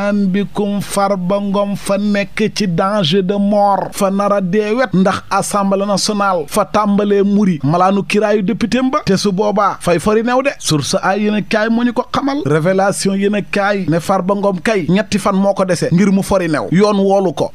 naan bikum Farba Ngom fa nekk ci danger de mort fa nara deewet ndax assemblée nationale fa tàmbalee muri malaanu kiraayu député ba te su boobaa fay fari new de source ay yéen a kaay moo ñu ko xamal révélation yéen a kaay ne Farba Ngom kay ñetti fan moo ko dese ngir mu fari new yoon woolu ko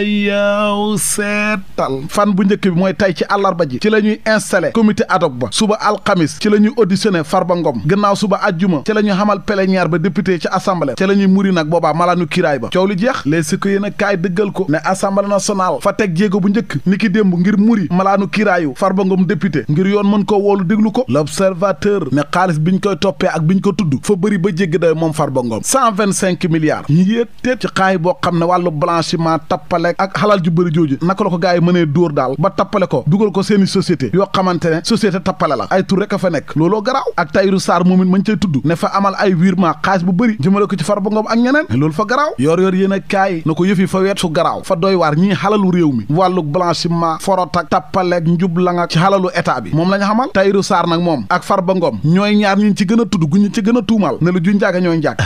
yaw seetal fan bu njëkk bi mooy tey ci àllarba ji ci la ñuy installé comité ad hoc ba suba alxamis ci la ñuy auditionné Farba Ngom gannaaw suba ajjuma ci la ñuy xamal plénière ba député ci assemblée ci la ñuy muri nag boobaa malaanu kiraay ba coow li jeex les si ko yéen a kaay dëggal ko ne assemblée nationale fa teg jéego bu njëkk ni ki démb ngir muri malaanu kiraayu Farba Ngom député ngir yoon mën koo woolu déglu ko l'observateur ne xaalis biñ koy toppee ak biñ ko tudd fa bëri ba jéggi day moom Farba Ngom 125 milliards ñu yéeteet ci xaay boo xam ne wàllu blanchiment tappale ak xalal ju bëri jooju naka la ko gars yi mënee dóor daal ba tappale ko dugal ko seeni société yoo xamante ne société tappale la ay tur rek a fa nekk looloo garaaw ak Tahirou Sarr moom it mañ cay tudd ne fa amal ay virement xaalis bu bëri jëmale ko ci Farba Ngom ak ñeneen loolu fa garaaw yor yéen a kaay na ko yëf yi fa weet su garaaw fa doy waar ñii xalalu réew mi wàllu blanchiment forot ak tappaleeg njublang ak ci xalalu état bi moom la ñu xamal Tahirou Sarr nag moom ak Farba Ngom ñooy ñaar ñi ci gën a tudd gu ñu ci gën a tuumal ne lu ju njaaga ñooy njaag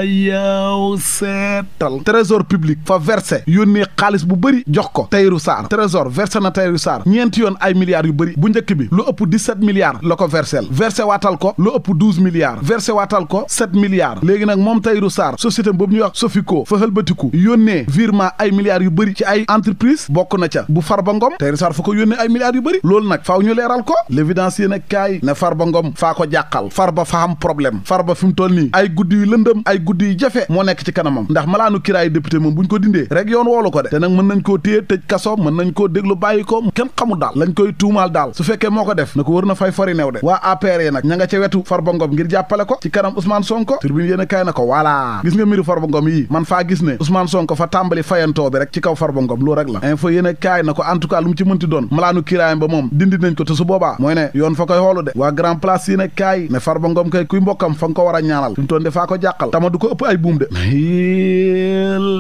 yaw seetal trésor public fa versé yónnee xaalis bu bëri jox ko Tahirou Sarr trésor versé na Tahirou Sarr ñeenti yoon ay milliards yu bëri bu njëkk bi lu ëpp 17 milliards la ko versel versé waatal ko lu ëpp 12 milliards versé waatal ko 7 milliards léegi nag moom Tahirou Sarr société boobu ñuy wax Sofico fa xëlbatiku yónnee virement ay milliards yu bëri ci ay entreprise bokk na ca bu Farba Ngom Tahirou Sarr fa ko yónnee ay milliards yu bëri loolu nag faaw ñu leeral ko l'évidence yéen a kaay ne Farba Ngom faa ko jàqal Farba fa am problème Farba fi mu toll nii ay guddi yu lëndëm ay guddi yu jafe moo nekk ci kanamam ndax malaanu kiraayu député moom buñ ko dindee rek yoon woolu ko de te nag mën nañ koo téye tëj kaso mën nañ koo déglu bàyyi ko kenn xamul daal lañ koy tuumaal daal su fekkee moo ko def na ko wër na fay fori new de waa APR yi nag ña nga ca wetu Farba Ngom ngir jàppale ko ci kanam Ousmane Sonko Tribune yéen a kaay na ko voilà gis nga mbiru Farba Ngom yii man faa gis ne Ousmane Sonko fa tàmbali fayantoo bi rek ci kaw Farba Ngom loolu rek la info yéen a kaay na ko en tout cas lu mu ci mënti doon malaanu kiraayam ba moom dindi nañ ko te su boobaa mooy ne yoon fa koy xoolu de waa grand place yéen a kaay ne Farba Ngom kay kuy mbokkam fa nga ko war a ñaanal fi mu toon de faa ko jàqal tama du ko ëpp ay buum de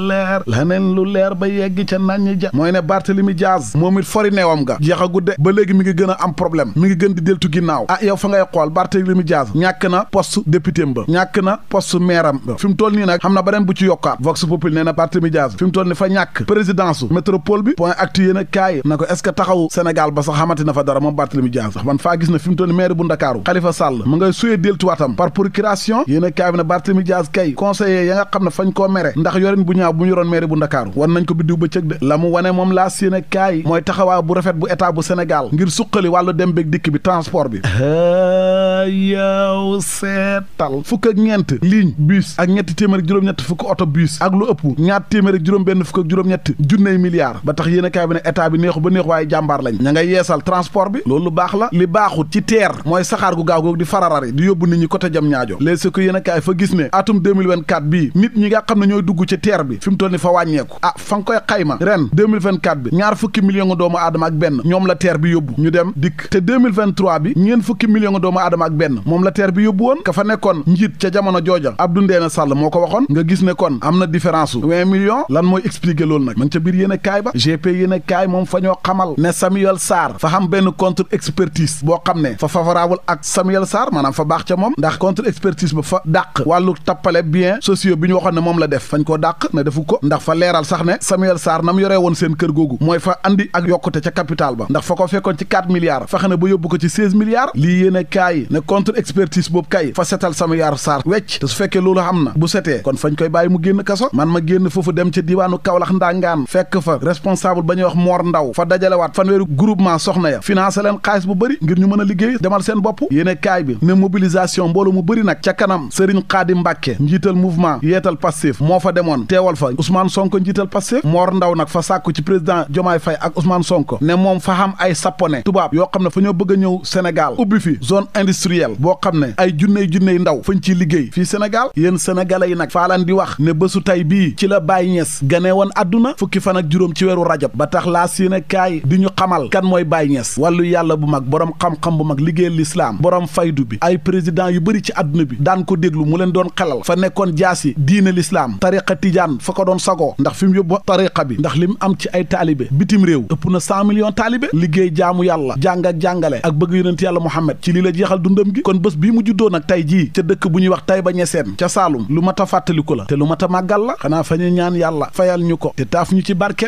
leer laneen lu leer ba yegg ca nañ ja mooy ne Barthélemy Diaz moom it fori neewam ga jeex a gudde ba léegi mi ngi gën a am problème mi ngi gën di deltu ginnaaw ah yow fa ngay xool Barthélemy Diaz ñàkk na poste député ba ñàkk na poste maire am ba fi mu toll nii nag xam na beneen bu ci yokkaat Vox Populi nee na Barthélemy Diaz fi mu toll ni fa ñàkk présidence su métropole bi point actu yéen a kaay na ko est-ce que taxawu Sénégal ba sax xamante na fa dara moom Barthélemy Diaz sax man faa gis na fi mu toll ni maire bu Ndakaaru Khalifa Sall mu ngay suyee deltuwaatam par procuration yéen a kaay bi ne Barthélemy Diaz kay conseiller ya nga xam ne fañ koo mere ndax yorin bu ñaaw bu ñu yoroon maire bu Ndakaaru wan nañ ko biddiw ba cëg de la mu wane moom laas yéen a kaay mooy taxawaa bu rafet bu état bu Sénégal ngir suqali wàllu dem beeg dikk bi transport bi yow seetal fukk ak ñeent ligne bus ak ñetti téeméer ak juróom-ñett fukk oto bus ak lu ëpp ñaar téeméer ak juróom-benn fukk ak juróom-ñett junney milliards ba tax yéen a kaay bi ne état bi neexu ba neexu waaye jàmbaar lañ ña ngay yeesal transport bi loolu lu baax la li baaxut ci teer mooy saxaar gu gaaw googu di fararari di yóbbu nit ñi côté jam ñaajo léeg si ko yéen a kaay fa gis ne atum 2024 bii nit ñi nga xam ne ñooy dugg ci teer bi fi mu toll ni fa wàññeeku ah fa nga koy xayma ren 2024 bi ñaar fukki million nga doomu aadama ak benn ñoom la teer bi yóbbu ñu dem dikk te 2023 bi ñeen fukki million nga doomu aadama ak benn moom la teer bi yóbbu woon ka fa nekkoon njiit ca jamono jooja Abdou Ndéné Sall moo ko waxoon nga gis ne kon am na différence su 20 millions lan mooy expliquer loolu nag ma ngi ca biir yéen a kaay ba GP yéen a kaay moom fa ñoo xamal ne Samuel Sarr fa xam benn contre expertise boo xam ne fa favorable ak Samuel Sarr maanaam fa baax ca moom ndax contre expertise ba fa dàq wàllu tappale bien sociaux bi ñu waxoon ne moom la def fañ koo dàq ne defu ko ndax fa leeral sax ne Samuel Sarr nam yoree woon seen kër googu mooy fa andi ak yokkute ca capital ba ndax fa ko fekkoon ci 4 milliards fexe na ba yóbbu ko ci 16 milliards lii yéen a kaay ne contre expertise boobu kay fa setal Samuel Sarr wecc te su fekkee loolu xam na bu setee kon fañ koy bàyyi mu génn kaso man ma génn foofu dem ca diiwaanu Kaolack ndangaan fekk fa responsable ba ñuy wax Mor Ndaw fa dajalewaat fanweeru groupement soxna ya financé leen xaalis bu bëri ngir ñu mën a liggéey demal seen bopp yéen a kaay bi ne mobilisation mbooloo mu bëri nag ca kanam Serigne Khadim Mbacke njiital mouvement yeetal Pastef moo fa demoon teewal fa Ousmane Sonko njiital Pastef Mor Ndaw nag fa sàkku ci président Diomaye Faye ak Ousmane Sonko ne moom fa xam ay sappone tubaab yoo xam ne fa ñoo bëgg a ñëw Sénégal ubbi fi zone industrielle boo xam ne ay junney ndaw fañ ciy liggéey fii Sénégal yéen sénégalais yi nag faa leen di wax ne bésu tey bii ci la Baye Niass gane woon àdduna fukki fan ak juróom ci weeru rajab ba tax laas yéen a kaay di ñu xamal kan mooy Baye Niass wàllu yàlla bu mag borom xam-xam bu mag liggéeyal lislaam borom faydu bi ay président yu bëri ci àdduna bi daan ko déglu mu leen doon xelal fa nekkoon jaasi diine lislaam tariqa tijaan fa ko doon sagoo ndax fi mu yóbbu tariqa bi ndax li mu am ci ay taalibe bitim réew ëpp na 100 millions taalibe liggéey jaamu yàlla jàng ak jàngale ak bëgg yonent yàlla Muhammad ci lii la jeexal dundam gi kon bés bii mu juddoo nag tey jii ca dëkk bu ñuy wax Taïba Niassène ca Saalum lu mat a fàttaliku la te lu mat a màggal la xanaa fa ñu ñaan yàlla fayal ñu ko te taaf ñu ci barkeem